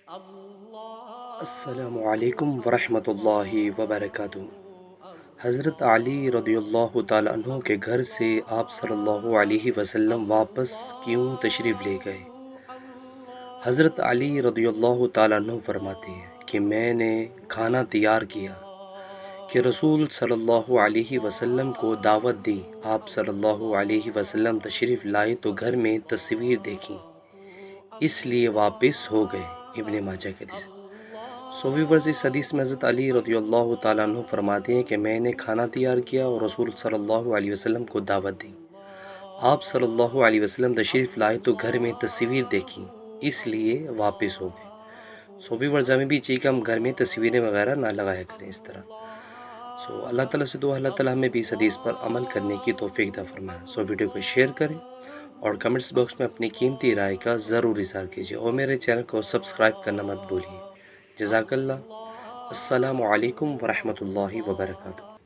السلام علیکم ورحمۃ اللہ وبرکاتہ۔ حضرت علی رضی اللہ تعالیٰ عنہ کے گھر سے آپ صلی اللہ علیہ وسلم واپس کیوں تشریف لے گئے؟ حضرت علی رضی اللہ تعالیٰ عنہ فرماتے ہیں کہ میں نے کھانا تیار کیا کہ رسول صلی اللہ علیہ وسلم کو دعوت دی۔ آپ صلی اللہ علیہ وسلم تشریف لائے تو گھر میں تصویر دیکھی، اس لیے واپس ہو گئے۔ ابن ماجہ کے حدیث۔ ویورز، اس حدیث میں حضرت علی رضی اللہ تعالیٰ عنہ فرماتے ہیں کہ میں نے کھانا تیار کیا اور رسول صلی اللہ علیہ وسلم کو دعوت دی۔ آپ صلی اللہ علیہ وسلم تشریف لائے تو گھر میں تصویر دیکھی، اس لیے واپس ہو گئے۔ ویورز، ہمیں بھی چاہیے کہ ہم گھر میں تصویریں وغیرہ نہ لگایا کریں اس طرح۔ اللہ تعالیٰ سے دعا، اللہ تعالیٰ ہمیں بھی اس حدیث پر عمل کرنے کی توفیق عطا فرمائے۔ ویڈیو کو شیئر کریں اور کمنٹس باکس میں اپنی قیمتی رائے کا ضرور اظہار کیجیے، اور میرے چینل کو سبسکرائب کرنا مت بھولیے۔ جزاک اللہ۔ السلام علیکم ورحمۃ اللہ وبرکاتہ۔